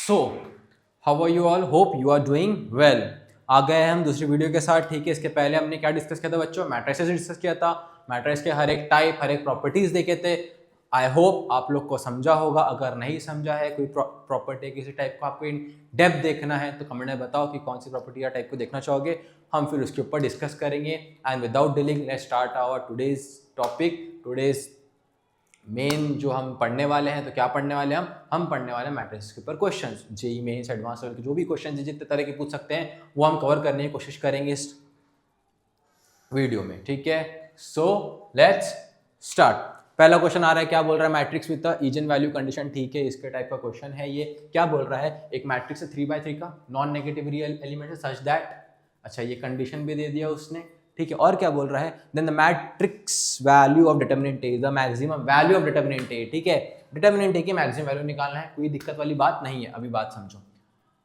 So how are you all, hope you are doing well. आ गए हैं हम दूसरी वीडियो के साथ। ठीक है, इसके पहले हमने क्या डिस्कस किया था बच्चों? मैट्रिसेस डिस्कस किया था। मैट्रिक्स के हर एक टाइप, हर एक प्रॉपर्टीज देखे थे। आई होप आप लोग को समझा होगा। अगर नहीं समझा है, कोई प्रॉपर्टी किसी टाइप को आपको इन डेप्थ देखना है तो कमेंट में बताओ कि कौन सी प्रॉपर्टी या टाइप को देखना चाहोगे। हम फिर उसके ऊपर डिस्कस करेंगे। And without delaying let's start our today's topic. Today's main जो हम पढ़ने वाले हैं, तो क्या पढ़ने वाले हैं हम पढ़ने वाले हैं मैट्रिक्स के ऊपर questions. JEE Mains advance level के जो भी क्वेश्चन जितने तरह के पूछ सकते हैं वो हम कवर करने की कोशिश करेंगे इस वीडियो में। ठीक है, सो लेट्स स्टार्ट। पहला क्वेश्चन आ रहा है, क्या बोल रहा है? Matrix with the eigenvalue condition. ठीक है, इसके टाइप का क्वेश्चन है ये। क्या बोल रहा है? एक मैट्रिक्स है 3x3 का, नॉन नेगेटिव रियल एलिमेंट है सच दैट। अच्छा, ये कंडीशन भी दे दिया उसने। ठीक है, और क्या बोल रहा है? Then the matrix value of determinant A is the maximum value of determinant A. ठीक है, डिटरमिनेंट ए की मैक्सिमम वैल्यू निकालना है। कोई दिक्कत वाली बात नहीं है, अभी बात समझो।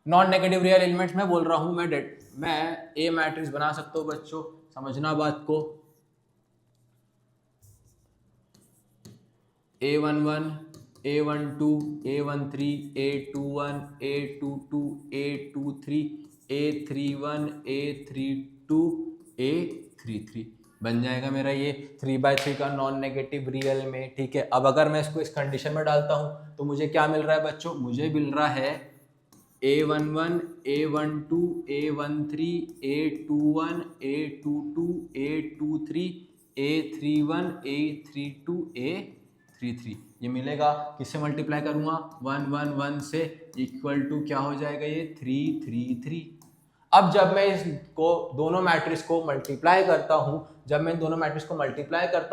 नॉन नेगेटिव रियल एलिमेंट्स में बोल रहा हूं मैं ए मैट्रिक्स बना सकता हूं बच्चों, समझना बात को। A11, A12, A13, A21, A22, A23, A31, A32, A33 बन जाएगा मेरा ये 3x3 का नॉन नेगेटिव रियल में। ठीक है, अब अगर मैं इसको इस कंडीशन में डालता हूं तो मुझे क्या मिल रहा है बच्चों? मुझे मिल रहा है A11, A12, A13, A21, A22, A23, A31, A32, A33 ये मिलेगा। किससे मल्टीप्लाई करूंगा? 1 1 1 से, इक्वल टू क्या हो जाएगा ये? 3 3 3। अब जब मैं इसको दोनों मैट्रिक्स को मल्टीप्लाई करता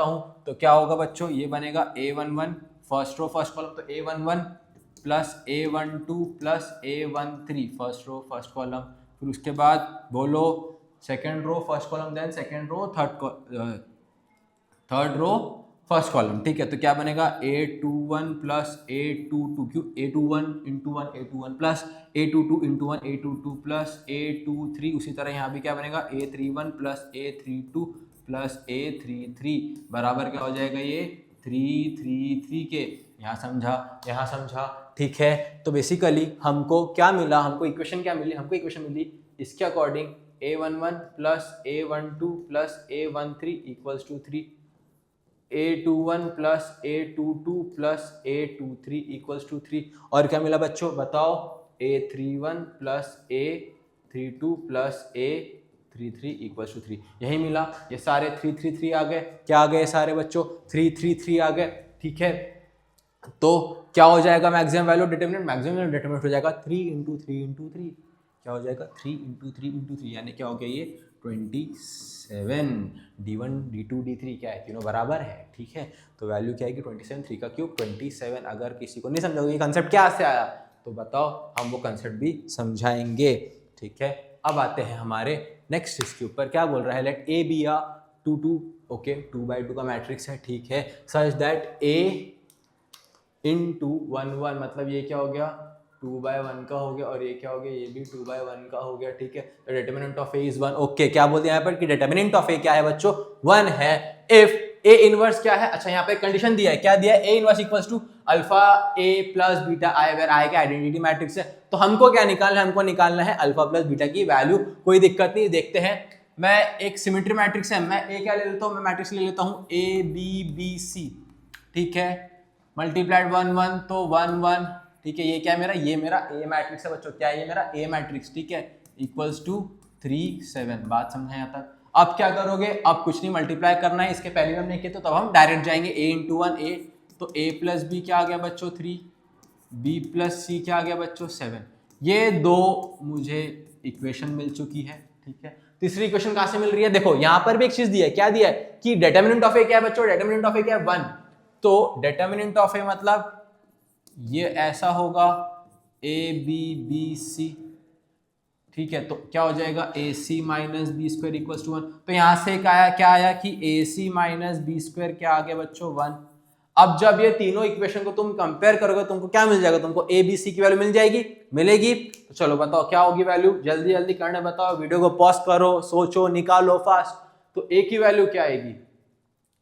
हूं तो क्या होगा बच्चों? ये बनेगा A11 first row first column, तो A11 plus A12 plus A13 first row first column. फिर उसके बाद बोलो second row first column, then second row third row first column. ठीक है, तो क्या बनेगा? A21 प्लस A22, क्यों? A21 into 1 A21 plus A22 into 1 A22 plus A23। उसी तरह यहाँ भी क्या बनेगा? A31 plus A32 plus A33 बराबर क्या हो जाएगा? ये 333 के। यहाँ समझा। ठीक है, तो बेसिकली हमको क्या मिला? हमको इक्वेशन क्या मिली? हमको इक्वेशन मिली इसके according A11 plus A12 plus A13 equals to 3, A21 plus A22 plus A23 equals to 3। और क्या मिला बच्चों बताओ? A31 plus A32 plus A33 equals to 3। यही मिला। ये सारे 3 आ गए। क्या आ गए सारे बच्चों? 3 आ गए। ठीक है, तो क्या हो जाएगा maximum value determinant? Maximum value determinant हो जाएगा 3 इंटू 3 इंटू 3। क्या हो जाएगा? 3 इंटू 3 इंटू 3, यानी क्या हो गया? ये 27। D1 D2 D3 क्या है? तीनों बराबर है। ठीक है, तो वैल्यू क्या आएगी? 27। 3 का क्यूब 27। अगर किसी को नहीं समझोगे ये कंसेप्ट क्या से आया तो बताओ, हम वो कंसेप्ट भी समझाएंगे। ठीक है, अब आते हैं हमारे नेक्स्ट इसके ऊपर। क्या बोल रहा है? लेट ए बी आ 2 2, ओके 2x2 का मैट्रिक्स है। ठीक है, सच दैट A इंटू 1 1, मतलब ये क्या हो गया? 2/1 का हो गया, और ये क्या हो गया? ये भी 2/1 का हो गया। ठीक है, तो determinant of A is 1। Okay, क्या बोलते हैं यहाँ पर कि डिटरमिनेंट ऑफ ए क्या है बच्चों? 1 है इफ ए इनवर्स क्या है? अच्छा, यहाँ पे कंडीशन दिया है। क्या दिया है? A inverse equals to alpha A plus beta I, where I का आइडेंटिटी मैट्रिक्स है। तो हमको क्या निकालना है? हमको निकालना है अल्फा प्लस बीटा की वैल्यू। कोई दिक्कत नहीं, देखते हैं। मैं एक सिमेट्री मैट्रिक्स है, मैं ए क्या ले लेता हूँ? मैं मैट्रिक्स ले लेता हूँ ABBC। ठीक है, मल्टीप्लाइड 1 1 तो 1 1। ठीक है, ये क्या है मेरा? ये मेरा ए मैट्रिक्स है बच्चों। क्या है ये मेरा? ए मैट्रिक्स। ठीक है, इक्वल्स टू 3 7। बात समझे यहाँ तक? अब क्या करोगे? अब कुछ नहीं, मल्टीप्लाई करना है। इसके पहले हमने किया तो तब हम डायरेक्ट जाएंगे। ए इंटू 1 ए, तो ए प्लस बी क्या आ गया बच्चों? 3, बी प्लस सी क्या आ गया बच्चों? 7। ये दो मुझे इक्वेशन मिल चुकी है। ठीक है, तीसरी इक्वेशन कहाँ से मिल रही है? देखो यहाँ पर भी एक चीज दिया है। क्या दिया है? कि डिटरमिनेंट ऑफ ए क्या है बच्चों? डिटरमिनेंट ऑफ ए क्या है? 1। तो डिटरमिनेंट ऑफ ए मतलब ये ऐसा होगा ABBC। ठीक है, तो क्या हो जाएगा? AC minus B square equals to 1। तो यहां से क्या आया कि AC माइनस बी स्क्वायर क्या आ गया बच्चों? 1। अब जब ये तीनों इक्वेशन को तुम कंपेयर करोगे तुमको क्या मिल जाएगा? तुमको ABC की वैल्यू मिल जाएगी, मिलेगी। तो चलो बताओ क्या होगी वैल्यू? जल्दी जल्दी करने बताओ, वीडियो को पॉज करो, सोचो, निकालो फास्ट। तो A की वैल्यू क्या आएगी?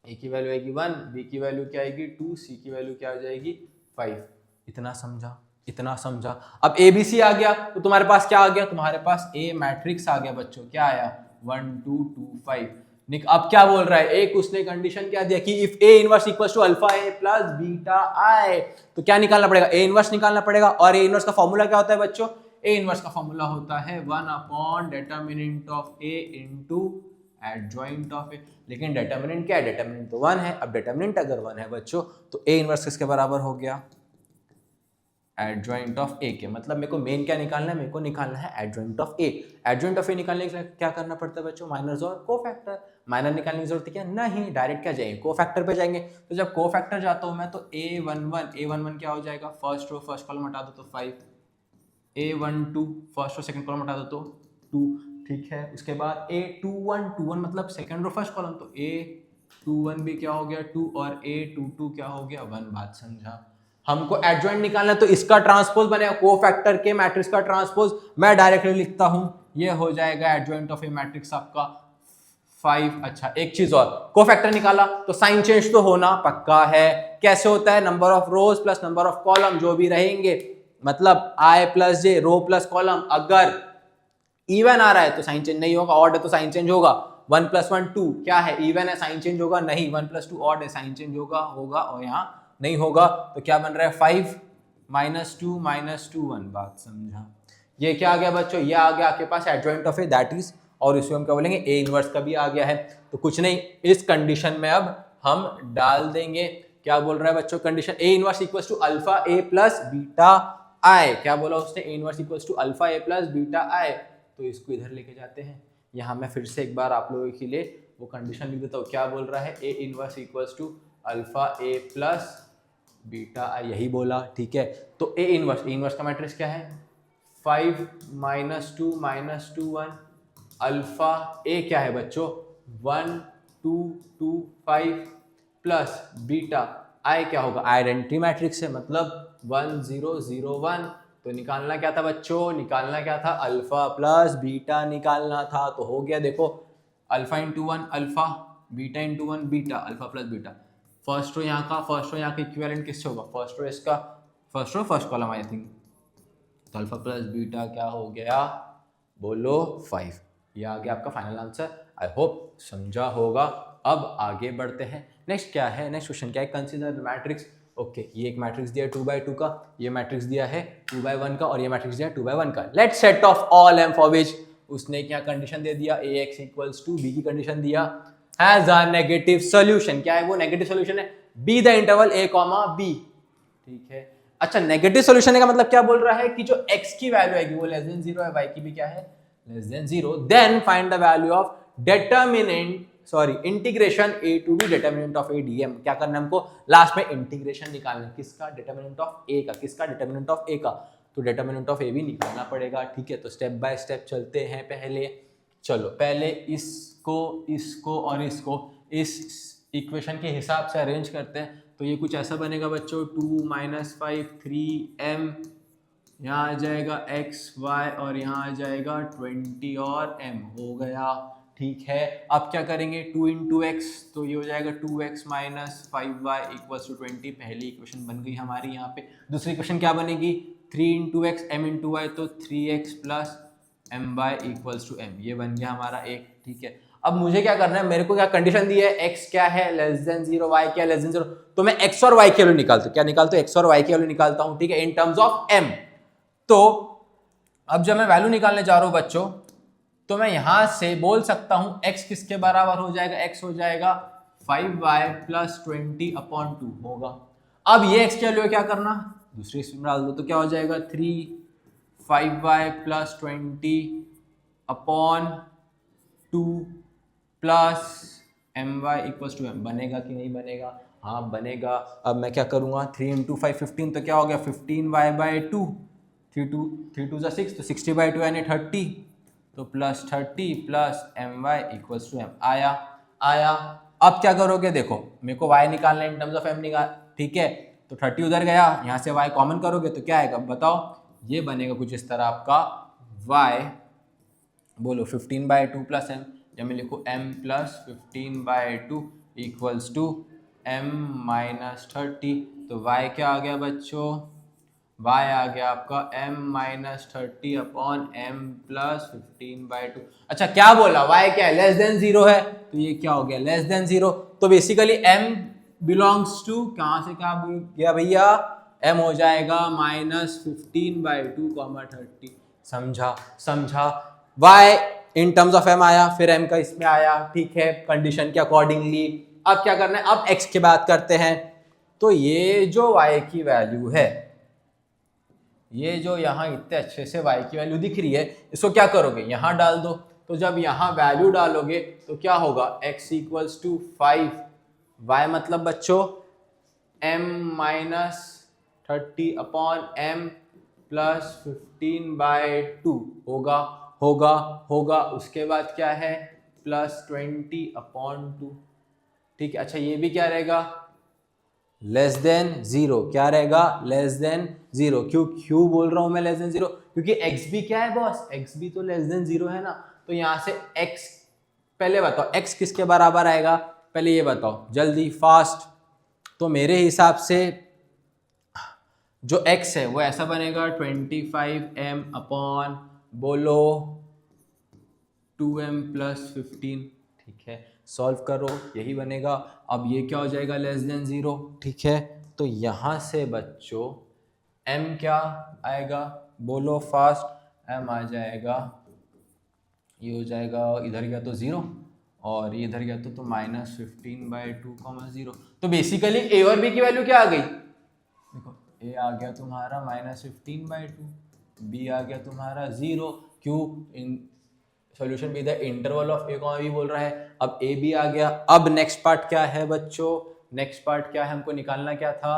A की वैल्यू आएगी 1, B की वैल्यू क्या आएगी 2, C की वैल्यू क्या हो जाएगी 5। इतना समझा? इतना समझा। अब ABC आ गया तो तुम्हारे पास क्या आ गया, तुम्हारे पास A मैट्रिक्स आ गया बच्चों। क्या आया 1 2 2 5। अब क्या बोल रहा है, एक उसने कंडीशन क्या दिया कि if A inverse equals to alpha A plus beta I, तो क्या निकालना पड़ेगा, A इनवर्स निकालना पड़ेगा। और A इनवर्स का फॉर्मूला क्या होता है बच्चों, A इनवर्स का फॉर्मूला होता है 1 upon determinant of A into adjoint of A। लेकिन डिटर्मिनेंट क्या है, डिटर्मिनेंट तो 1 है। अब डिटर्मिनेंट अगर 1 है बच्चों तो A इनवर्स किसके बराबर हो गया, एडजॉइंट ऑफ ए के। मतलब मेरे को मेन क्या निकालना है, मेरे को निकालना है adjoint of A. Adjoint of A निकालने के लिए क्या करना पड़ता है बच्चों, माइनर्स और कोफैक्टर। माइनर निकालने की जरूरत है क्या, नहीं, डायरेक्ट क्या जाएंगे, कोफैक्टर पे जाएंगे। तो जब कोफैक्टर जाता हूं मैं तो A11 क्या हो जाएगा, फर्स्ट रो फर्स्ट कॉलम हटा दो तो 5, A12 first row second column हटा दो तो 2, ठीक है। उसके बाद A21 मतलब सेकंड रो फर्स्ट कॉलम, तो A21 भी क्या हो गया 2 और A22 क्या हो गया 1। बात समझा। हमको एडजॉइंट निकालना है तो इसका ट्रांसपोज बनेगा कोफैक्टर के मैट्रिक्स का ट्रांसपोज। मैं डायरेक्टली लिखता हूं, ये हो जाएगा एडजॉइंट ऑफ ए मैट्रिक्स आपका 5। अच्छा एक चीज और, कोफैक्टर निकाला तो साइन चेंज तो होना पक्का है। कैसे होता है, number of rows plus number of column जो भी रहेंगे, मतलब I plus J row plus column. अगर इवन आ रहा है तो साइन चेंज नहीं होगा, ऑड है तो साइन चेंज होगा। 1 + 1 2 क्या है, इवन है, साइन चेंज होगा नहीं। 1 + 2 ऑड है, साइन चेंज होगा और यहाँ नहीं होगा। तो क्या बन रहा है 5 -2 -2 1। बात समझा। ये क्या आ गया बच्चों, ये आ गया आपके पास adjoint of A, that is, और इसको हम क्या बोलेंगे, ए इनवर्स का भी आ गया है। तो कुछ नहीं, इस कंडीशन में अब हम डाल देंगे, क्या बोल रहा है बच्चों condition, A inverse equals to alpha A plus beta I. क्या बोला उसने, A inverse equals to alpha A plus beta I. तो इसको इधर लेके जाते हैं। यहाँ मैं फिर से एक बार आप लोगों के लिए वो कंडीशन लिख देता हूँ। क्या बोल रहा है, A inverse equals to alpha A plus beta I, यही बोला, ठीक है। तो ए इनवर्स का मैट्रिक्स क्या है, 5 -2 -2 1। अल्फा ए क्या है बच्चों 1 2 2 5 प्लस बीटा आई क्या होगा, आइडेंटिटी मैट्रिक्स है, मतलब 1 0 0 1। तो निकालना क्या था बच्चों, निकालना क्या था, अल्फा प्लस बीटा निकालना था। तो हो गया देखो, alpha into 1 alpha, beta into 1 beta, alpha plus beta. First row यहाँ का, फर्स्ट रो यहाँ का इक्विवेलेंट किससे होगा, फर्स्ट रो इसका, first row first column I think. तो अल्फा प्लस बीटा क्या हो गया, बोलो 5। ये आ गया आपका फाइनल आंसर। आई होप समझा होगा। अब आगे बढ़ते हैं। नेक्स्ट क्या है, नेक्स्ट क्वेश्चन क्या है, कंसीडर मैट्रिक्स। ओके, ये एक मैट्रिक्स दिया है 2/2 का, ये मैट्रिक्स दिया है 2/1 का, और ये मैट्रिक्स दिया है 2/1 का। Let set of all M for which, उसने क्या कंडीशन दे दिया, ax इक्वल्स टू बी की कंडीशन दिया, हैज अ नेगेटिव सॉल्यूशन। क्या है वो नेगेटिव सॉल्यूशन है, B the interval a, b, ठीक है। अच्छा, नेगेटिव सॉल्यूशन का मतलब क्या बोल रहा है कि जो x की वैल्यू आएगी वो लेस देन 0 है, y की भी क्या है less than 0। Then find the value of determinant, sorry integration a to B determinant of a dm। क्या करना है हमको, लास्ट में इंटीग्रेशन निकालना है, किसका, डिटरमिनेंट ऑफ a का, किसका, डिटरमिनेंट ऑफ a का। तो डिटरमिनेंट ऑफ a भी निकालना पड़ेगा, ठीक है। तो स्टेप बाय स्टेप चलते हैं। पहले चलो, पहले इसको इसको और इसको इस इक्वेशन के हिसाब से अरेंज करते हैं। तो ये कुछ ऐसा बनेगा बच्चों, 2 - 5 3m, यहाँ आ जाएगा x y और यहाँ आ जाएगा 20 और m, हो गया, ठीक है। अब क्या करेंगे, 2 × x, तो ये हो जाएगा 2x - 5y = 20। पहली इक्वेशन बन गई हमारी यहाँ पे। दूसरी इक्वेशन क्या बनेगी, 3 × x m × y, तो 3x + my = m, ये बन गया हमारा एक, ठीक है। अब मुझे क्या करना है, मेरे को क्या कंडीशन दी है, x क्या है लेस देन 0, y क्या है लेस देन 0। तो मैं x और y की वैल्यू निकालता हूँ, क्या निकालता हूँ, x और y की वैल्यू निकालता हूँ, ठीक है, इन टर्म्स ऑफ m। तो अब जब मैं वैल्यू निकालने जा रहा हूँ बच्चों, तो मैं यहां से बोल सकता हूं x किसके बराबर हो जाएगा, x हो जाएगा 5y + 20/2 होगा। अब ये x की वैल्यू क्या करना, दूसरी इसमें डाल दो, तो क्या हो जाएगा 3 5y + 20/2 प्लस my = m। बनेगा कि नहीं बनेगा, हाँ बनेगा। अब मैं क्या करूंगा, 3 × 5 15, तो क्या हो गया 15y/2, 3 2 6, तो 60/2 यानी 30, तो +30 + my = m आया। अब क्या करोगे, देखो मेरे को y निकालना है इन टर्म्स ऑफ m निकाल, ठीक है। तो 30 उधर गया, यहाँ से y कॉमन करोगे तो क्या आएगा बताओ, ये बनेगा कुछ इस तरह आपका y, बोलो 15/2 + m, या मैं लिखूँ m + 15/2 = m - 30। तो y क्या आ गया बच्चों, y आ गया आपका m minus 30 upon m plus 15/2। अच्छा क्या बोला, y क्या है, लेस देन 0 है, तो ये क्या हो गया, लेस देन 0। तो बेसिकली m बिलोंग्स टू, कहां से क्या गया भैया, m हो जाएगा माइनस 15/2 30। समझा समझा, y in terms of m आया, फिर m का इसमें आया, ठीक है, कंडीशन के अकॉर्डिंगली। अब क्या करना है, अब x की बात करते हैं। तो ये जो y की वैल्यू है, ये जो यहाँ इतने अच्छे से y की वैल्यू दिख रही है, इसको क्या करोगे, यहाँ डाल दो। तो जब यहाँ वैल्यू डालोगे तो क्या होगा, x इक्वल्स टू 5, y मतलब बच्चों m minus 30 upon m plus 15/2 होगा होगा होगा। उसके बाद क्या है, प्लस 20 अपॉन 2, ठीक है। अच्छा ये भी क्या रहेगा, लेस देन 0, क्या रहेगा, लेस देन 0। क्यों बोल रहा हूं मैं लेस देन 0, क्योंकि x भी क्या है बॉस, x भी तो लेस देन 0 है ना। तो यहां से x, पहले बताओ x किसके बराबर आएगा, पहले ये बताओ जल्दी फास्ट। तो मेरे हिसाब से जो x है वो ऐसा बनेगा 25m अपॉन बोलो 2m प्लस 15, ठीक है, सॉल्व करो, यही बनेगा। अब ये क्या हो जाएगा, लेस देन 0, ठीक है। तो यहाँ से बच्चों m क्या आएगा, बोलो फास्ट, m आ जाएगा, ये हो जाएगा, इधर गया तो 0 और ये इधर गया तो माइनस 15/2 0। तो बेसिकली a और b की वैल्यू क्या आ गई, देखो a आ गया तुम्हारा माइनस 15/2, b आ गया तुम्हारा 0। क्यों, इन सॉल्यूशन भी the interval of a comma b बोल रहा है। अब a भी आ गया। अब नेक्स्ट पार्ट क्या है बच्चों, नेक्स्ट पार्ट क्या है, हमको निकालना क्या था,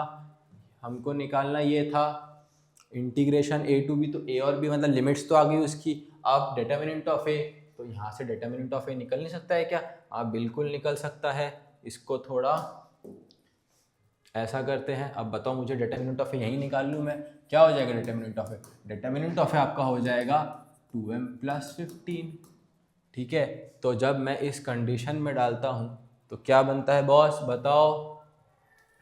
हमको निकालना ये था इंटीग्रेशन a टू b। तो a और b मतलब लिमिट्स तो आ गई उसकी। अब डिटर्मिनेंट ऑफ a, तो यहाँ से डिटर्मिनेंट ऑफ a निकल नहीं सकता है क्या, आप बिल्कुल निकल सकता है। इसको थोड़ा ऐसा करते हैं, अब बताओ मुझे डिटर्मिनेंट ऑफ ए यहीं निकाल लूँ मैं, क्या हो जाएगा determinant of A, determinant of A आपका हो जाएगा 2m प्लस 15, ठीक है। तो जब मैं इस कंडीशन में डालता हूँ तो क्या बनता है बॉस, बताओ,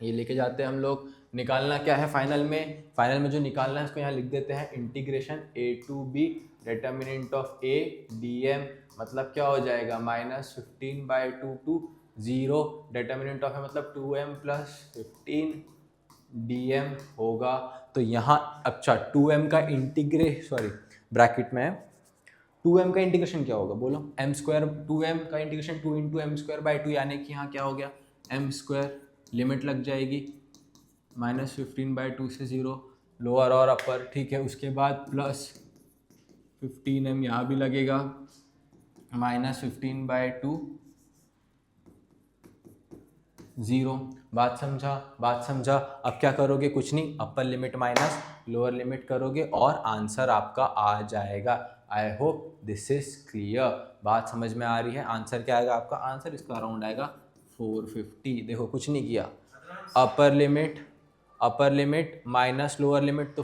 ये लेके जाते हैं हम लोग। निकालना क्या है फाइनल में, फाइनल में जो निकालना है उसको यहाँ लिख देते हैं integration a to b determinant of a dm, मतलब क्या हो जाएगा minus 15/2 to 0, determinant of a मतलब 2m प्लस 15 dm होगा। तो यहाँ अच्छा 2m का ब्रैकेट में 2m का इंटीग्रेशन क्या होगा बोलो, m स्क्वायर, 2m का integration 2 into M square by 2, यानी कि यहाँ क्या हो गया m स्क्वायर, लिमिट लग जाएगी माइनस 15/2 से 0, लोअर और अपर, ठीक है। उसके बाद प्लस 15m यहाँ भी लगेगा, माइनस 15/2 0। बात समझा, बात समझा। अब क्या करोगे, कुछ नहीं, upper limit minus lower limit करोगे और आंसर आपका आ जाएगा। आई होप दिस इज क्लियर, बात समझ में आ रही है। आंसर क्या आएगा आपका, आंसर इसका अराउंड आएगा 450। देखो कुछ नहीं किया, upper limit minus lower limit, तो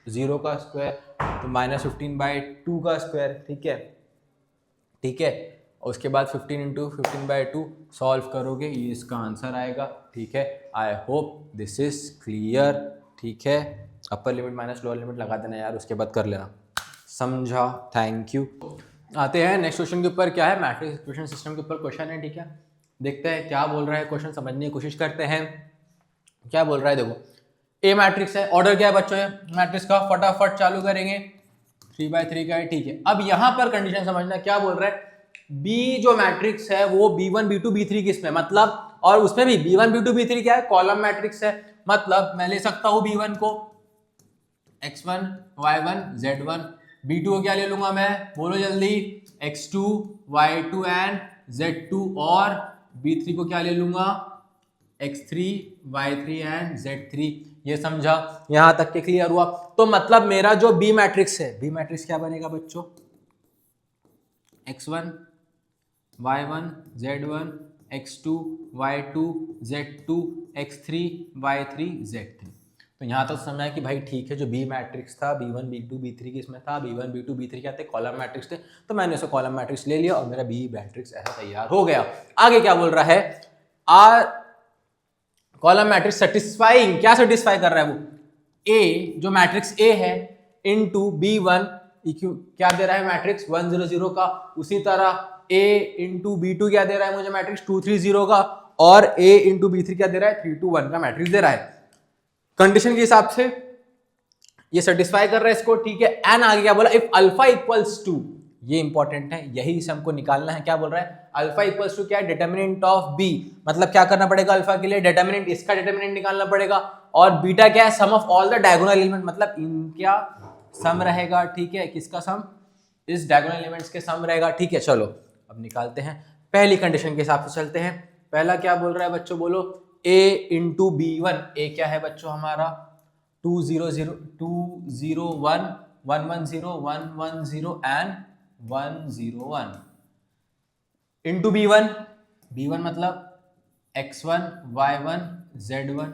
0 का स्क्वायर तो माइनस 15/2 का स्क्वायर, ठीक है, ठीक है। और उसके बाद 15 इंटू 15/2 सॉल्व करोगे, ये इसका आंसर आएगा, ठीक है। आई होप दिस इज क्लियर, ठीक है। Upper limit minus lower limit लगा देना यार, उसके बाद कर लेना, समझा, थैंक यू। आते हैं नेक्स्ट क्वेश्चन के ऊपर, क्या है, मैट्रिक्स इक्वेशन सिस्टम के ऊपर क्वेश्चन है, ठीक है। देखते हैं क्या बोल रहा है क्वेश्चन, समझने की कोशिश करते हैं क्या बोल रहा है। देखो ए मैट्रिक्स है, ऑर्डर क्या है बच्चों है मैट्रिक्स का, फटाफट चालू करेंगे, 3/3 का है, ठीक है। अब यहां पर कंडीशन समझना, क्या बोल रहा है, बी जो मैट्रिक्स है वो b1 b2 b3 किसमें, मतलब, और उसमें भी b1 b2 b3 क्या है, कॉलम मैट्रिक्स है। मतलब मैं ले सकता हूं b1 को x1 y1 z1, b2 को क्या ले लूंगा मैं, बोलो जल्दी, x2 y2 एंड z2, और b3 को क्या ले लूंगा, x3 y3 एंड z3। ये समझा, यहां तक के क्लियर हुआ। तो मतलब मेरा जो बी मैट्रिक्स है, बी मैट्रिक्स क्या बनेगा बच्चों, x1 y1 z1 x2 y2 z2 x3 y3 z3। तो यहाँ तक समझा कि भाई ठीक है, जो बी मैट्रिक्स था b1 b2 b3 किसमें था, b1 b2 b3 क्या थे, कॉलम मैट्रिक्स थे। तो मैंने उसे कॉलम मैट्रिक्स ले लिया और मेरा बी मैट्रिक्स ऐसा तैयार हो गया। आगे क्या बोल रहा है, आर कॉलम मैट्रिक्स सेटिस्फाइंग, क्या सेटिस्फाई कर रहा है वो, ए जो मैट्रिक्स ए है इनटू B1 क्या दे रहा है मैट्रिक्स 1 0 0 का, उसी तरह A इंटू B2 क्या दे रहा है मुझे मैट्रिक्स 2 3 0 का, और A इंटू B3 क्या दे रहा है 3 2 1 का मैट्रिक्स दे रहा है। कंडीशन के हिसाब से ये सेटिस्फाई कर रहा है इसको, ठीक है। एन आगे क्या बोला, इफ अल्फा इक्वल्स टू, ये इंपॉर्टेंट है, यही से हमको निकालना है। क्या बोल रहा है, अल्फा इक्वल्स टू क्या है, डिटर्मिनेंट ऑफ बी, मतलब क्या करना पड़ेगा अल्फा के लिए, डिटर्मिनेंट, इसका डिटर्मिनेंट निकालना पड़ेगा, और बीटा क्या है, sum of all the diagonal element, मतलब इनका सम रहेगा, ठीक है। किसका सम, इस डायगोनल एलिमेंट्स के सम रहेगा, ठीक है। चलो अब निकालते हैं, पहली कंडीशन के हिसाब से चलते हैं। पहला क्या बोल रहा है बच्चों, बोलो a इंटू B1, ए क्या है बच्चों हमारा 2 0 0 2 0 1 1 1 0 1 1 0 एंड 1 0 1 इंटू B1, B1 मतलब x1 y1 z1,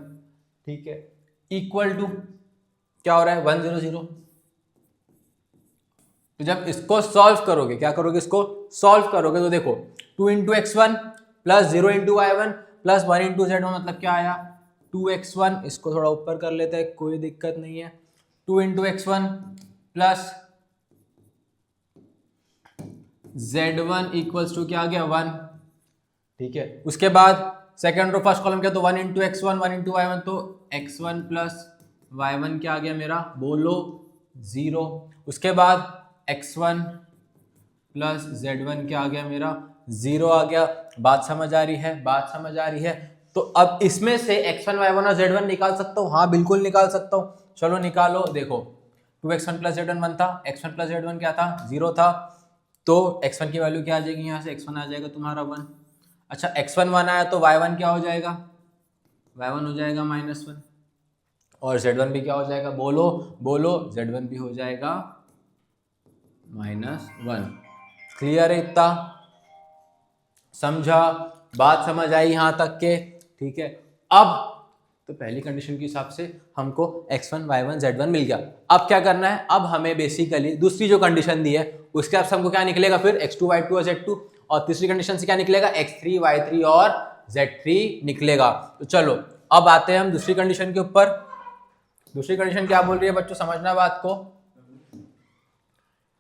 ठीक है, इक्वल टू क्या हो रहा है 1 0 0। तो जब इसको सॉल्व करोगे, क्या करोगे, इसको सॉल्व करोगे तो देखो 2 into x1 plus 0 into y1 plus 1 into z1, मतलब क्या आया 2x1, इसको थोड़ा ऊपर कर लेते हैं, कोई दिक्कत नहीं है, 2 into x1 plus z1 equals to क्या आ गया 1, ठीक है। उसके बाद सेकेंड रो फर्स्ट कॉलम क्या, तो 1 इंटू x1 1 इंटू y1, तो x1 प्लस y1 क्या आ गया मेरा, बोलो 0। उसके बाद x1 प्लस z1 क्या आ गया मेरा 0 आ गया। बात समझ आ रही है, बात समझ आ रही है। तो अब इसमें से x1 y1 और z1 निकाल सकता हूँ, हाँ बिल्कुल निकाल सकता हूँ, चलो निकालो। देखो 2x1 प्लस z1 1 था, x1 प्लस z1 क्या था 0 था, तो x1 की वैल्यू क्या आ जाएगी, यहाँ से x1 आ जाएगा तुम्हारा 1। अच्छा x1 1 आया तो y1 क्या हो जाएगा, y1 हो जाएगा -1, और z1 भी क्या हो जाएगा, बोलो बोलो, z1 भी हो जाएगा -1। क्लियर है, इतना समझा, बात समझ आई यहां तक के, ठीक है। अब तो पहली कंडीशन के हिसाब से हमको x1 y1 z1 मिल गया। अब क्या करना है, अब हमें बेसिकली दूसरी जो कंडीशन दी है उसके हिसाब से हमको क्या निकलेगा, फिर x2 y2 और z2, और तीसरी कंडीशन से क्या निकलेगा, x3 y3 और z3 निकलेगा। तो चलो अब आते हैं हम दूसरी कंडीशन के ऊपर। दूसरी कंडीशन क्या बोल रही है बच्चों, समझना बात को,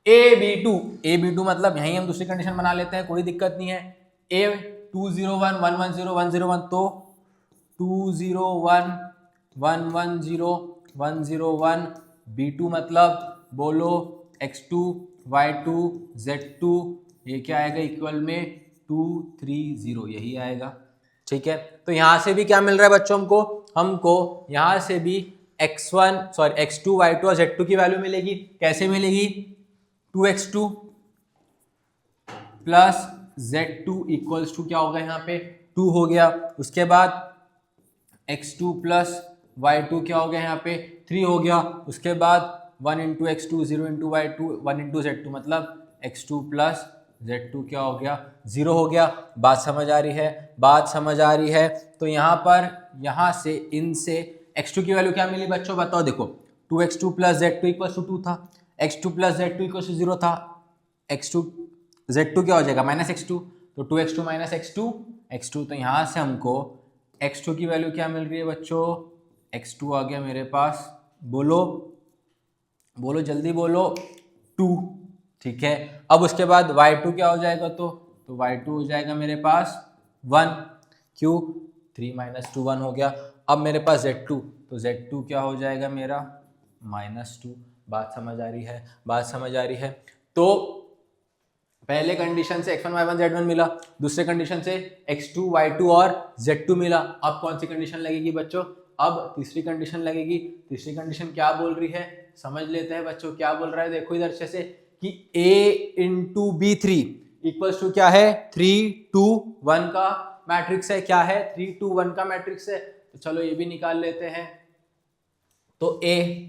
a b2 मतलब यहीं हम दूसरी कंडीशन बना लेते हैं, कोई दिक्कत नहीं है। a 2 0 1 1 1 0 1 0 1, तो 2 0 1 1 1 0 1 0 1, b2 मतलब बोलो x2 y2 z2, ये क्या आएगा इक्वल में 2 3 0, यही आएगा, ठीक है। तो यहां से भी क्या मिल रहा है बच्चों हमको, हमको यहां से भी x2 y2 और z2 की वैल्यू मिलेगी। कैसे मिलेगी, 2x2 plus z2 equals to क्या होगा, यहाँ पे 2 हो गया। उसके बाद x2 प्लस y2 क्या हो गया, यहाँ पे 3 हो गया। उसके बाद 1 into x2 0 into y2 1 into z2, मतलब x2 प्लस z2 क्या हो गया 0 हो गया। बात समझ आ रही है, बात समझ आ रही है। तो यहाँ पर यहाँ से इनसे x2 की वैल्यू क्या मिली बच्चों, बताओ। देखो 2x2 plus z2 equal to 2 था, x2 plus z2 equal to 0 था, x2 z2 क्या हो जाएगा -x2, तो 2x2 माइनस x2, तो यहाँ से हमको x2 की वैल्यू क्या मिल रही है बच्चों, x2 आ गया मेरे पास, बोलो बोलो जल्दी बोलो 2, ठीक है। अब उसके बाद y2 क्या हो जाएगा, तो y2 हो जाएगा मेरे पास 1, क्यों 3 माइनस 2 1 हो गया। अब मेरे पास z2, तो z2 क्या हो जाएगा मेरा -2। बात समझ आ रही है, बात समझ आ रही है। तो पहले कंडीशन से x1 y1 z1 मिला, दूसरे कंडीशन से x2 y2 और z2 मिला। अब कौन सी कंडीशन लगेगी बच्चों, अब तीसरी कंडीशन लगेगी। तीसरी कंडीशन क्या बोल रही है, समझ लेते हैं बच्चों क्या बोल रहा है। देखो इधर से कि a into b3 equals to क्या है 3 2 1 का मैट्रिक्स है, क्या है 3 2 1 का मैट्रिक्स है। तो चलो ये भी निकाल लेते हैं। तो a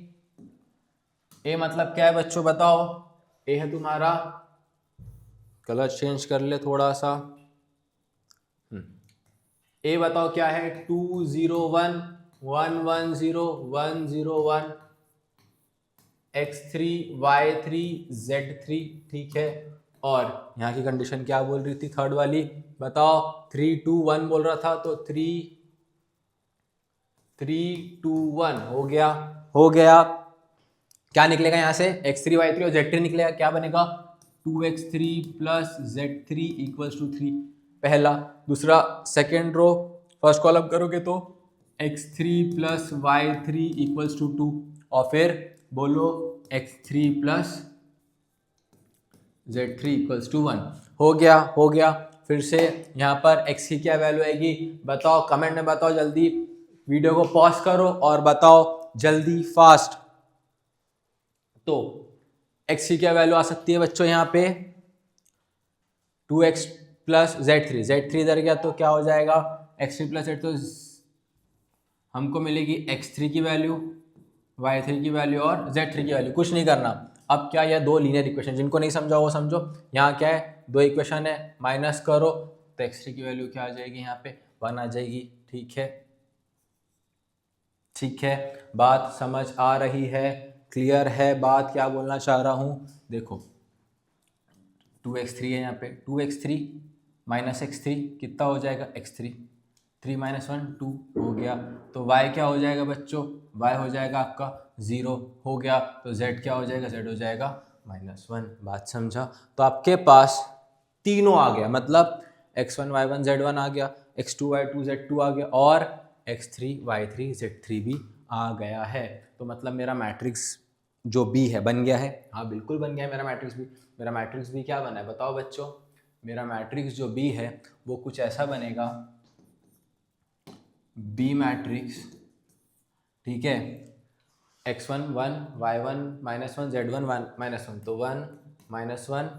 मतलब क्या है बच्चों बताओ, a है तुम्हारा, कलर चेंज कर ले थोड़ा सा, a बताओ क्या है 2 0 1 1 1 0 1 0 1 x3 y3 z3, ठीक है। और यहाँ की कंडीशन क्या बोल रही थी, थर्ड वाली बताओ, 3 2 1 बोल रहा था, तो 3 3 2 1 हो गया। हो गया। क्या निकलेगा यहाँ से, x3 y3 और z3 निकलेगा, क्या बनेगा 2x3 plus z3 equals to 3, पहला। दूसरा सेकेंड रो फर्स्ट कॉलम करोगे तो x3 plus y3 equals to 2, और फिर बोलो x3 plus z3 equals to 1। हो गया। फिर से यहाँ पर x की क्या वैल्यू आएगी बताओ, कमेंट में बताओ जल्दी, वीडियो को पॉज करो और बताओ जल्दी फास्ट। तो x की क्या वैल्यू आ सकती है बच्चों यहाँ पे 2x प्लस z3 इधर गया तो क्या हो जाएगा x3 प्लस z, तो हमको मिलेगी x3 की वैल्यू, y3 की वैल्यू और z3 की वैल्यू। कुछ नहीं करना, अब क्या यह दो लीनियर इक्वेशन, जिनको नहीं समझा वो समझो। यहाँ क्या है, दो इक्वेशन है, माइनस करो तो x3 की वैल्यू क्या आ जाएगी यहाँ पे 1 आ जाएगी। ठीक है, बात समझ आ रही है, क्लियर है बात क्या बोलना चाह रहा हूँ। देखो 2x3 है यहाँ पे, 2x3 माइनस x3 कितना हो जाएगा x3, 3 माइनस 1 2 हो गया। तो y क्या हो जाएगा बच्चों, y हो जाएगा आपका 0 हो गया। तो z क्या हो जाएगा, z हो जाएगा -1। बात समझा। तो आपके पास तीनों आ गया, मतलब x1 y1 z1 आ गया, x2 y2 z2 आ गया और x3 y3 z3 भी आ गया है। तो मतलब मेरा मैट्रिक्स जो B है बन गया है। हाँ बिल्कुल बन गया है मेरा मैट्रिक्स भी। मेरा मैट्रिक्स भी क्या बना है बताओ बच्चों, मेरा मैट्रिक्स जो B है वो कुछ ऐसा बनेगा, B मैट्रिक्स, ठीक है, x1 1 y1 -1 z1 -1, तो 1 -1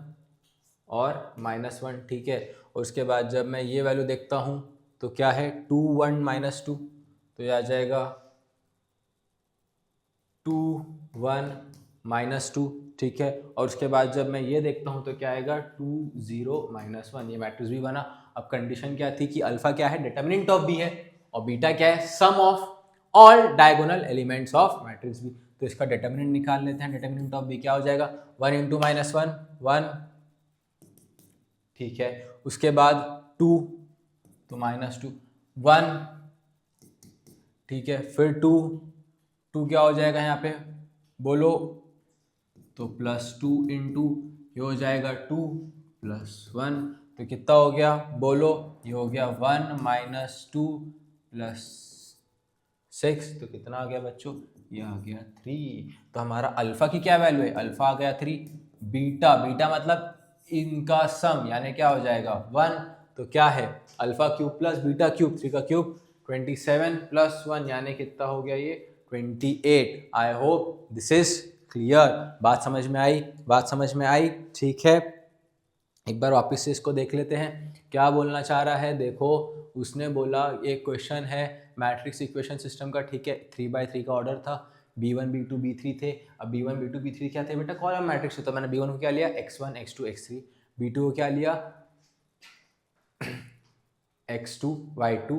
और -1, ठीक है। और उसके बाद जब मैं ये वैल्यू देखता हूँ तो क्या है 2 1 -2, तो ये आ जाएगा 2 1 -2, ठीक है। और उसके बाद जब मैं ये देखता हूँ तो क्या आएगा 2 0 -1, ये मैट्रिक्स भी बना। अब कंडीशन क्या थी कि अल्फा क्या है, डिटर्मिनेंट ऑफ बी है, और बीटा क्या है, sum of all diagonal elements of matrix B. तो इसका डिटर्मिनेंट निकाल लेते हैं। डिटर्मिनेंट ऑफ बी क्या हो जाएगा 1 × -1 1, ठीक है। उसके बाद 2 तो -2 1, ठीक है। फिर 2 क्या हो जाएगा यहाँ पे बोलो, तो +2 × ये हो जाएगा 2 + 1, तो कितना हो गया बोलो, ये हो गया 1 - 2 + 6, तो कितना आ गया बच्चों, ये आ गया 3। तो हमारा अल्फा की क्या वैल्यू है, अल्फा आ गया 3। बीटा मतलब इनका सम यानी क्या हो जाएगा 1, तो क्या है alpha cube plus beta cube, 3 का क्यूब 27 + 1 यानी कितना हो गया ये 28। आई होप दिस इज क्लियर। बात समझ में आई, ठीक है। एक बार वापस से इसको देख लेते हैं क्या बोलना चाह रहा है। देखो उसने बोला एक क्वेश्चन है मैट्रिक्स इक्वेशन सिस्टम का, ठीक है, 3/3 का ऑर्डर था, b1 b2 b3 थे। अब b1 b2 b3 क्या थे बेटा, कॉलम मैट्रिक्स है, तो मैंने b1 को क्या लिया x1 x2 x3, b2 को क्या लिया x2 y2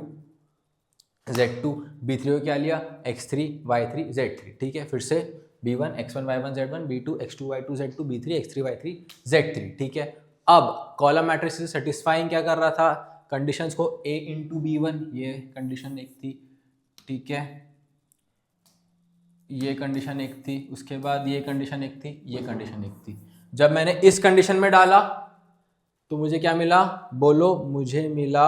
z2, b3 को क्या लिया x3 y3 z3, ठीक है। फिर से b1 x1 y1 z1, b2 x2 y2 z2, b3 x3 y3 z3, ठीक है। अब कॉलम मैट्रिक्स से सेटिस्फाइंग क्या कर रहा था, कंडीशंस को a × b1, ये कंडीशन एक थी, ठीक है, ये कंडीशन एक थी। उसके बाद ये कंडीशन एक थी, ये कंडीशन एक थी। जब मैंने इस कंडीशन में डाला तो मुझे क्या मिला बोलो, मुझे मिला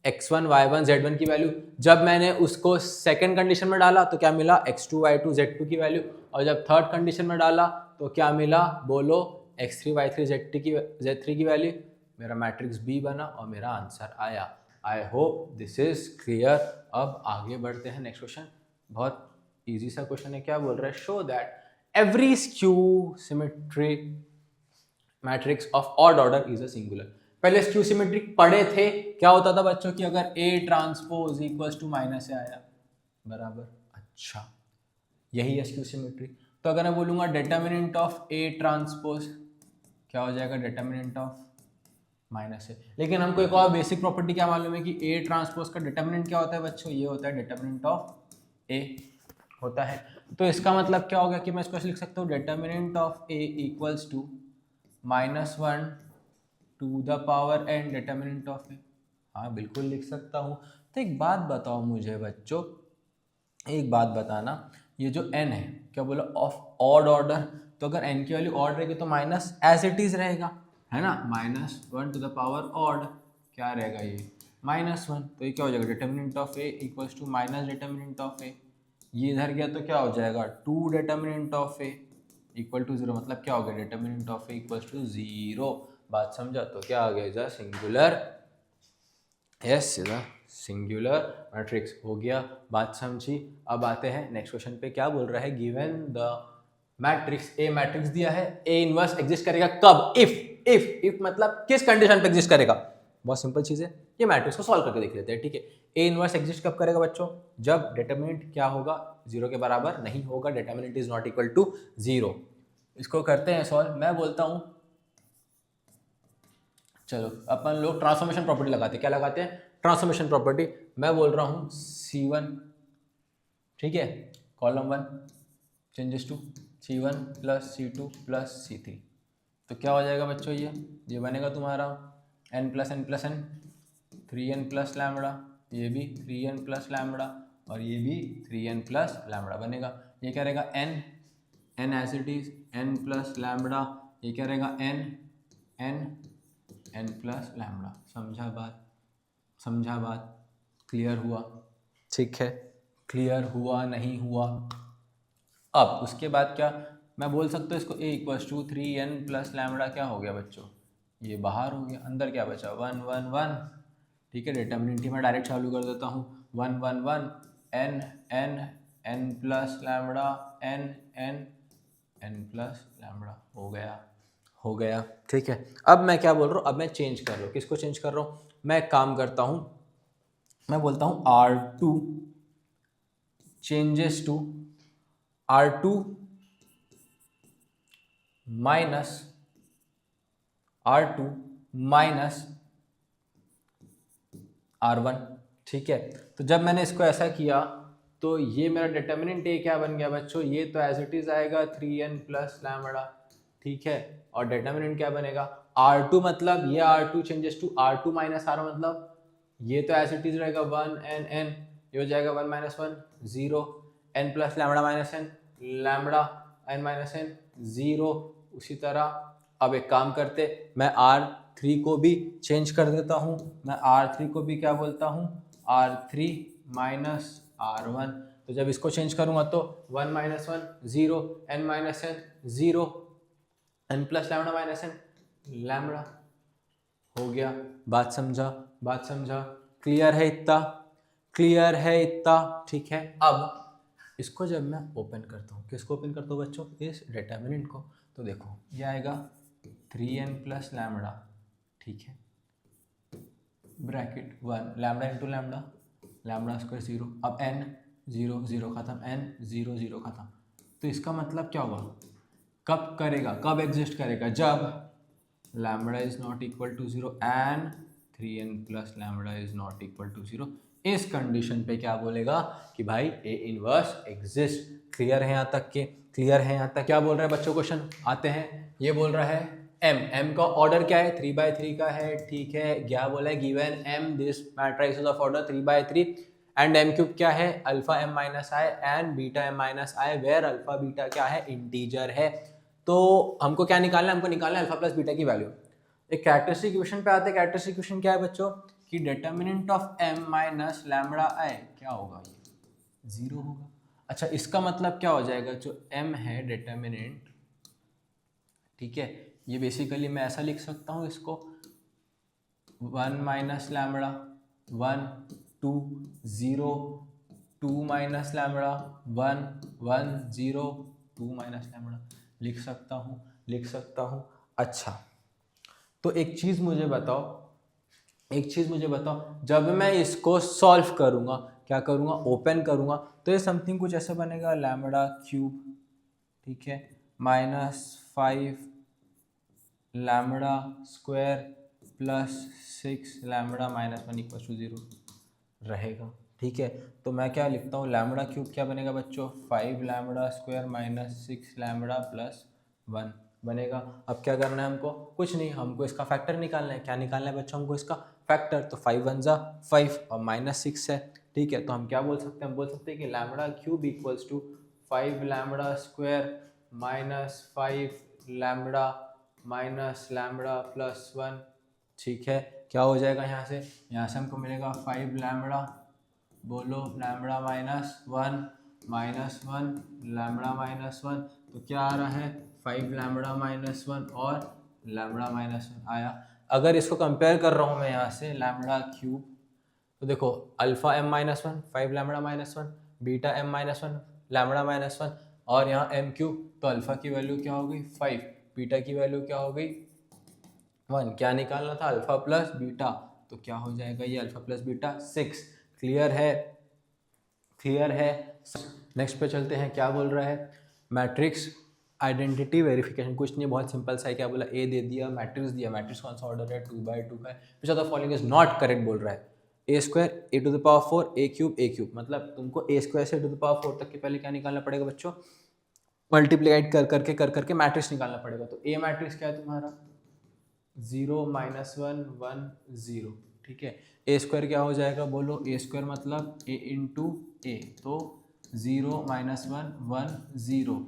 x1 y1 z1 की वैल्यू। जब मैंने उसको सेकंड कंडीशन में डाला तो क्या मिला x2 y2 z2 की वैल्यू। और जब थर्ड कंडीशन में डाला तो क्या मिला बोलो x3 y3 z3 की वैल्यू। मेरा मैट्रिक्स B बना और मेरा आंसर आया। I hope this is clear. अब आगे बढ़ते हैं नेक्स्ट क्वेश्चन। बहुत इजी सा क्वेश्चन है। क्या बोल रहा है, show that every skew symmetry matrix of odd order is a singular. पहले स्क्यू सिमेट्रिक पढ़े थे, क्या होता था बच्चों की, अगर A transpose equals to minus आया बराबर, अच्छा यही है स्क्यू सिमेट्री। तो अगर मैं बोलूंगा डिटर्मिनेंट ऑफ A ट्रांसपोज क्या हो जाएगा, डिटर्मिनेंट ऑफ माइनस है। लेकिन हमको एक और बेसिक प्रॉपर्टी क्या मालूम है कि A ट्रांसपोज का डिटर्मिनेंट क्या होता है बच्चों, ये होता है डिटर्मिनेंट ऑफ A होता है। तो इसका मतलब क्या होगा कि मैं इसको लिख सकता हूँ determinant of A equals to -1 to the power n determinant of A. हाँ बिल्कुल लिख सकता हूँ। तो एक बात बताओ मुझे बच्चों, एक बात बताना, ये जो n है क्या बोला ऑफ ऑड ऑर्डर, तो अगर n की वैल्यू ऑड रहेगी तो माइनस एज इट इज रहेगा, है ना, -1 टू द पावर ऑड क्या रहेगा ये -1, तो ये क्या हो जाएगा determinant of a equals to minus determinant of a, ये इधर गया तो क्या हो जाएगा 2 determinant of a equal to 0, मतलब क्या हो गया determinant of a equals to 0। बात समझा, तो क्या आ गया इधर सिंगुलर, यस इधर सिंगुलर मैट्रिक्स हो गया, बात समझी। अब आते हैं नेक्स्ट क्वेश्चन पे, क्या बोल रहा है given the matrix A, matrix दिया है ए इनवर्स एग्जिस्ट करेगा कब, इफ मतलब किस कंडीशन पे एग्जिस्ट करेगा, बहुत सिंपल चीज है, ये मैट्रिक्स को सॉल्व करके देख लेते हैं, ठीक है। ए इनवर्स एग्जिस्ट कब करेगा बच्चों, जब डिटर्मिनेंट क्या होगा 0 के बराबर नहीं होगा, determinant is not equal to 0। इसको करते हैं सॉल्व, मैं बोलता हूं चलो अपन लोग ट्रांसफॉर्मेशन प्रॉपर्टी लगाते हैं, क्या लगाते हैं ट्रांसफॉर्मेशन प्रॉपर्टी, मैं बोल रहा हूँ C1, ठीक है, column 1 changes to C1 plus C2 plus C3, तो क्या हो जाएगा बच्चों ये बनेगा तुम्हारा n plus N plus N 3n plus lambda, ये भी 3n प्लस लैम्बडा और ये भी 3n प्लस लैम्बडा बनेगा, ये क्या रहेगा n as it is n plus lambda, ये क्या रहेगा n प्लस लैम्बडा, समझा बात, क्लियर हुआ, ठीक है, क्लियर हुआ नहीं हुआ। अब उसके बाद क्या मैं बोल सकता हूँ इसको a equals to 3n plus lambda, क्या हो गया बच्चों ये बाहर हो गया, अंदर क्या बचा 1 1 1, ठीक है, डिटर्मिनेंट ही मैं डायरेक्ट चालू कर देता हूँ 1 1 1 n plus lambda n plus lambda हो गया, ठीक है। अब मैं क्या बोल रहा हूँ, अब मैं चेंज कर रहा हूँ, किसको चेंज कर रहा हूँ, मैं एक काम करता हूँ, मैं बोलता हूँ R2 changes to R2 minus R2 minus R1, ठीक है। तो जब मैंने इसको ऐसा किया तो ये मेरा डिटर्मिनेंट ए क्या बन गया बच्चों, ये तो एज इट इज आएगा 3n प्लस लैम्बडा, ठीक है, और डिटर्मिनेंट क्या बनेगा R2, मतलब ये R2 changes to R2 minus R1, मतलब ये तो एज इट इज रहेगा 1 n, ये हो जाएगा 1 minus 1 0, n plus lambda minus n lambda n minus n 0। उसी तरह अब एक काम करते, मैं R3 को भी चेंज कर देता हूँ, मैं R3 को भी क्या बोलता हूँ R3 माइनस R1, तो जब इसको चेंज करूँगा तो 1 minus 1 0, n minus n 0, n plus lambda minus n lambda, हो गया, बात समझा, क्लियर है इतना, ठीक है। अब इसको जब मैं ओपन करता हूँ, किसको ओपन करता हूँ बच्चों, इस डिटर्मिनेंट को, तो देखो ये आएगा 3n प्लस लैम्बडा, ठीक है, bracket 1 lambda into lambda square 0, अब n 0 0 खत्म, n 0 0 खत्म, तो इसका मतलब क्या हुआ, कब एग्जिस्ट करेगा, जब lambda is not equal to 0 and 3n plus lambda is not equal to 0, इस कंडीशन पे क्या बोलेगा कि भाई ए इनवर्स एग्जिस्ट। क्लियर है यहाँ तक, क्या बोल रहा है बच्चों क्वेश्चन, आते हैं, ये बोल रहा है m का ऑर्डर क्या है 3/3 का है, ठीक है, क्या बोला है given m this matrix of order 3/3 and m cube क्या है alpha m minus I and beta m minus I, where alpha beta क्या है इंटीजर है, तो हमको क्या निकालना है, हमको निकालना है अल्फा प्लस बीटा की वैल्यू। एक कैरेक्टरिस्टिक इक्वेशन पे आते हैं, कैरेक्टरिस्टिक इक्वेशन क्या है बच्चों कि determinant of m minus lambda I क्या होगा, ये 0 होगा। अच्छा इसका मतलब क्या हो जाएगा, जो m है डिटर्मिनेंट, ठीक है, ये बेसिकली मैं ऐसा लिख सकता हूँ इसको 1 minus lambda 1 2 0 2 minus lambda 1 1 0 2 minus lambda लिख सकता हूँ। अच्छा तो एक चीज़ मुझे बताओ, जब मैं इसको सॉल्व करूँगा क्या करूँगा, ओपन करूँगा, तो ये समथिंग कुछ ऐसे बनेगा लैम्बडा क्यूब, ठीक है, -5 lambda square plus 6 lambda minus 1 equal to 0 रहेगा, ठीक है। तो मैं क्या लिखता हूँ, लैम्बडा क्यूब क्या बनेगा बच्चों 5 lambda square minus 6 lambda plus 1 बनेगा। अब क्या करना है हमको, कुछ नहीं, हमको इसका फैक्टर निकालना है। क्या निकालना है बच्चों, हमको इसका फैक्टर, तो 5 1 जा 5 और -6 है, ठीक है। तो हम क्या बोल सकते हैं, हम बोल सकते हैं कि lambda cube equals to 5 lambda square minus 5 lambda minus lambda plus 1, ठीक है। क्या हो जाएगा यहाँ से हमको मिलेगा 5 लैम्बडा, बोलो lambda minus one lambda minus 1, तो क्या आ रहा है 5 लैम्बडा माइनस 1 और लैम्बडा माइनस 1 आया। अगर इसको कंपेयर कर रहा हूँ मैं यहाँ से लैम्बडा क्यूब, तो देखो alpha m minus 1 5 lambda minus 1, beta m minus 1 lambda minus 1 और यहाँ m क्यूब, तो अल्फा की वैल्यू क्या हो गई 5, बीटा की वैल्यू क्या हो गई 1। क्या निकालना था अल्फा प्लस बीटा, तो क्या हो जाएगा ये अल्फा प्लस बीटा 6। क्लियर है, क्लियर है। नेक्स्ट पे चलते हैं, क्या बोल रहा है मैट्रिक्स आइडेंटिटी वेरिफिकेशन, कुछ नहीं बहुत सिंपल सा है। क्या बोला ए दे दिया, मैट्रिक्स दिया, मैट्रिक्स कौन सा ऑर्डर है 2x2 का है, which of the following is not correct बोल रहा है। A square A to the power 4 A cube, मतलब तुमको ए स्क्वायर से टू द पावर 4 तक के पहले क्या निकालना पड़ेगा बच्चों, मल्टीप्लाइड कर करके मैट्रिक्स निकालना पड़ेगा। तो ए मैट्रिक्स क्या है तुम्हारा 0 -1 1 0, ठीक है। ए स्क्वायर क्या हो जाएगा बोलो, ए स्क्वायर मतलब ए इंटू ए, तो 0 -1 1 0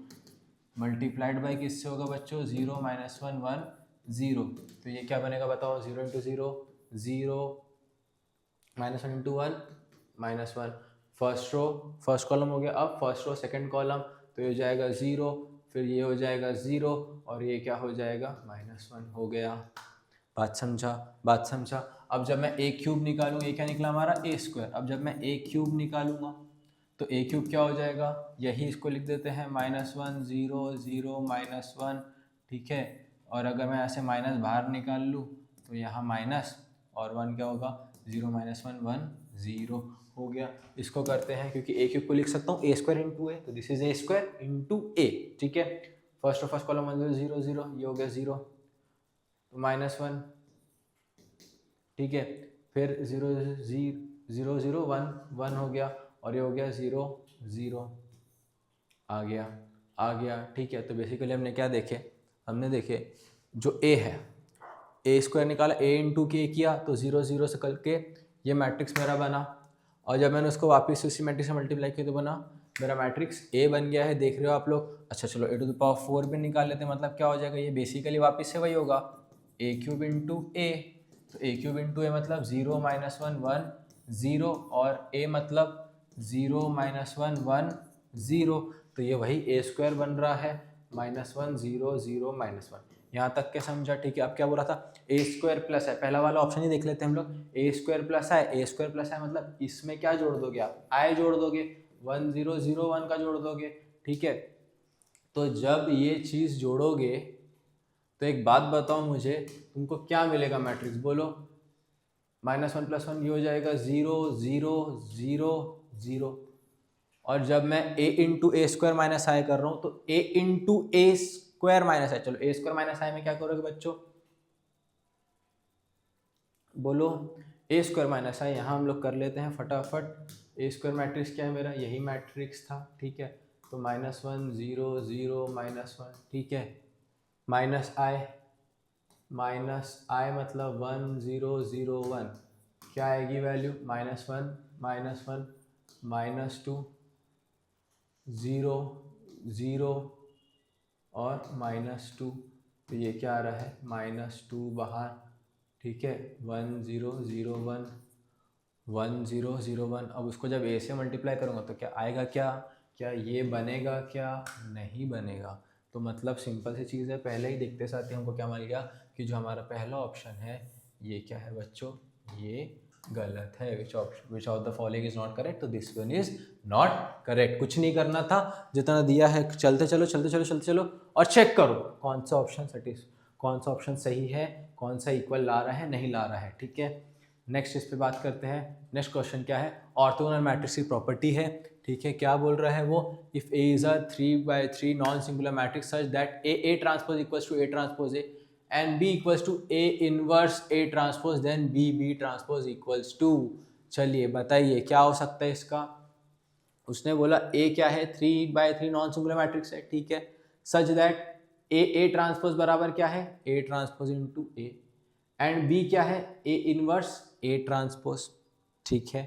मल्टीप्लाइड बाई किससे होगा बच्चों 0 -1 1 0, तो ये क्या बनेगा बताओ 0 into 0 0 -1 into 1 -1, first row first column हो गया। अब फर्स्ट रो सेकंड कॉलम, तो ये हो जाएगा 0, फिर ये हो जाएगा 0 और ये क्या हो जाएगा -1 हो गया। बात समझा, बात समझा। अब जब मैं ए क्यूब निकालूँ, ये क्या निकला हमारा ए स्क्वायर, अब जब मैं ए क्यूब निकालूंगा तो ए क्यूब क्या हो जाएगा, यही इसको लिख देते हैं -1 0 0 -1, ठीक है। और अगर मैं ऐसे माइनस बाहर निकाल लूँ तो यहाँ माइनस और 1 क्या होगा 0 -1 1 0 हो गया। इसको करते हैं, क्योंकि ए क्यूब को लिख सकता हूँ ए स्क्वायर इंटू ए, तो this is A square into A, ठीक है। फर्स्ट और फर्स्ट कॉलम 0 0, ये हो गया 0 तो -1, ठीक है। फिर 0 0 0 1 1 हो गया और ये हो गया 0 0 आ गया, ठीक है। तो बेसिकली हमने क्या देखे, हमने देखे जो ए है ए स्क्वायर निकाला, ए इंटू के किया तो 0 0 से करके ये मैट्रिक्स मेरा बना, और जब मैंने उसको वापस उसी मैट्रिक्स से मल्टीप्लाई किया तो बना मेरा मैट्रिक्स ए बन गया है, देख रहे हो आप लोग। अच्छा चलो ए टू द पावर 4 भी निकाल लेते हैं, मतलब क्या हो जाएगा ये बेसिकली वापस से वही होगा ए क्यूब इंटू ए, तो ए क्यूब इंटू ए मतलब 0 -1 1 0 और ए मतलब 0 -1 1 0, तो ये वही ए स्क्वायर बन रहा है -1 0 0 -1। यहाँ तक के समझा, ठीक है। अब क्या बोल रहा था ए स्क्वायर प्लस है, पहला वाला ऑप्शन ही देख लेते हैं हम लोग। ए स्क्वायर प्लस है, ए स्क्वायर प्लस है मतलब इसमें क्या जोड़ दोगे आप, आई जोड़ दोगे, 1 0 0 1 का जोड़ दोगे, ठीक है। तो जब ये चीज़ जोड़ोगे तो एक बात बताओ मुझे, तुमको क्या मिलेगा मैट्रिक्स बोलो, -1 + 1 ये हो जाएगा 0 0 0 0, और जब मैं a into A square minus I कर रहा हूँ तो a into A square minus I, चलो ए स्क्वायर माइनस आई में क्या करोगे बच्चों बोलो, ए स्क्वायर माइनस आई यहाँ हम लोग कर लेते हैं फटाफट। ए स्क्वायर मैट्रिक्स क्या है मेरा, यही मैट्रिक्स था, ठीक है। तो -1 0 0 -1, ठीक है, माइनस आई मतलब 1 0 0 1, क्या आएगी वैल्यू -1 -2 0 0 और -2, तो ये क्या आ रहा है -2 बाहर, ठीक है। 1 0 0 1 1 0 0 1, अब उसको जब ए से मल्टीप्लाई करूँगा तो क्या आएगा, क्या ये बनेगा, क्या नहीं बनेगा। तो मतलब सिंपल सी चीज़ है, पहले ही देखते साथ ही हमको क्या मिल गया कि जो हमारा पहला ऑप्शन है ये क्या है बच्चों, ये गलत है। Which of the following is not correct, तो this one is not correct. कुछ नहीं करना था, जितना दिया है चलते चलो और चेक करो कौन सा ऑप्शन सही है, कौन सा इक्वल ला रहा है नहीं ला रहा है, ठीक है। नेक्स्ट इस पे बात करते हैं। नेक्स्ट क्वेश्चन क्या है, ऑर्थोगोनल मैट्रिक्स की प्रॉपर्टी है, ठीक है। क्या बोल रहा है वो, if A is a 3x3 non singular matrix such that A transpose equals to A transpose A and B equals to A inverse A transpose, then B transpose equals to, चलिए बताइए क्या हो सकता है इसका। उसने बोला A क्या है 3x3 नॉन सिंगुलर मैट्रिक्स है, ठीक है, सच दैट A ट्रांसपोज बराबर क्या है A transpose into A, and B क्या है A इनवर्स A ट्रांसपोज, ठीक है।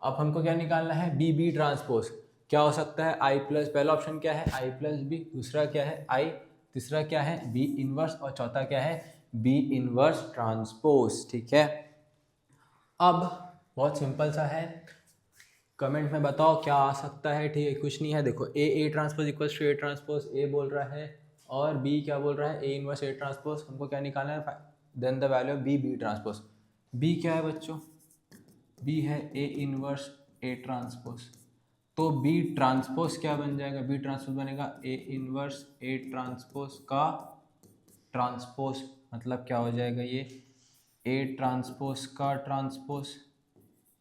अब हमको क्या निकालना है B ट्रांसपोज, क्या हो सकता है आई प्लस, पहला ऑप्शन क्या है आई प्लस बी, दूसरा क्या है आई, तीसरा क्या है बी इनवर्स और चौथा क्या है बी इनवर्स ट्रांसपोज। ठीक है, अब बहुत सिंपल सा है, कमेंट में बताओ क्या आ सकता है। ठीक है, कुछ नहीं है, देखो A transpose equals to A transpose, A बोल रहा है और बी क्या बोल रहा है ए इनवर्स ए ट्रांसपोज। हमको क्या निकालना है, then the value of B transpose. B क्या है बच्चों, बी है ए इनवर्स ए ट्रांसपोज, तो बी ट्रांसपोज क्या बन जाएगा, बी ट्रांसपोज बनेगा ए इनवर्स ए ट्रांसपोज का ट्रांसपोज, मतलब क्या हो जाएगा ये ए ट्रांसपोज का ट्रांसपोज,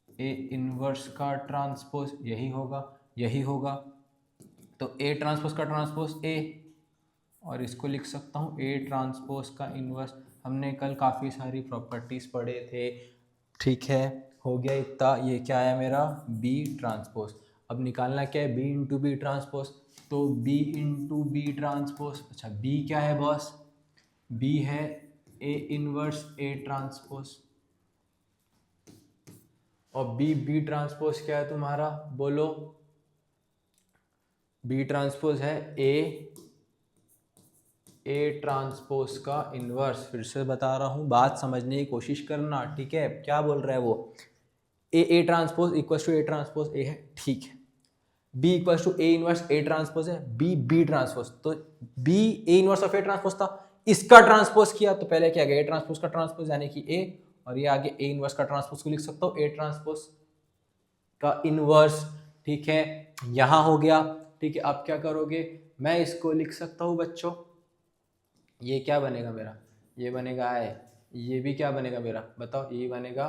ए इनवर्स का ट्रांसपोज, यही होगा यही होगा। तो ए ट्रांसपोज का ट्रांसपोज ए, और इसको लिख सकता हूँ ए ट्रांसपोज का इनवर्स। हमने कल काफ़ी सारी प्रॉपर्टीज़ पढ़े थे। ठीक है, हो गया इतना, ये क्या है मेरा बी ट्रांसपोज। अब निकालना क्या है बी इंटू बी ट्रांसपोज, तो बी इंटू बी ट्रांसपोज, अच्छा बी क्या है बॉस, बी है ए इनवर्स ए ट्रांसपोज, और बी ट्रांसपोज क्या है तुम्हारा, बोलो। बी ट्रांसपोज है ए ट्रांसपोज का इनवर्स। फिर से बता रहा हूँ, बात समझने की कोशिश करना। ठीक है, क्या बोल रहा है वो, A transpose equal to A transpose A है, ठीक है। B equal to A inverse A transpose है, बी ट्रांसपोज, तो B A inverse of A transpose था, इसका ट्रांसपोज किया तो पहले क्या गया ए ट्रांसपोज का ट्रांसपोज यानी कि ए, और ये आगे ए इनवर्स का ट्रांसपोज को लिख सकता हूँ ए ट्रांसपोज का इनवर्स। ठीक है, यहां हो गया। ठीक है, अब क्या करोगे, मैं इसको लिख सकता हूँ बच्चों, ये क्या बनेगा मेरा, ये बनेगा आई, ये भी क्या बनेगा मेरा बताओ, ये बनेगा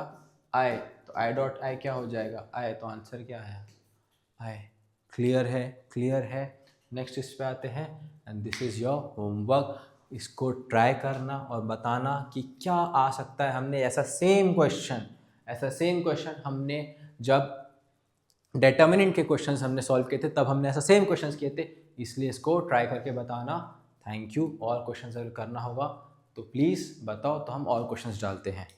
आई, तो आई डॉट आई क्या हो जाएगा आई, तो आंसर क्या है आई। क्लियर है, क्लियर है। नेक्स्ट इस पे आते हैं, and this is your homework. इसको ट्राई करना और बताना कि क्या आ सकता है। हमने ऐसा सेम क्वेश्चन हमने जब डिटर्मिनेंट के क्वेश्चंस हमने सॉल्व किए थे तब हमने ऐसा सेम क्वेश्चंस किए थे, इसलिए इसको ट्राई करके बताना। Thank you. और क्वेश्चंस अगर करना होगा तो प्लीज़ बताओ, तो हम और क्वेश्चंस डालते हैं।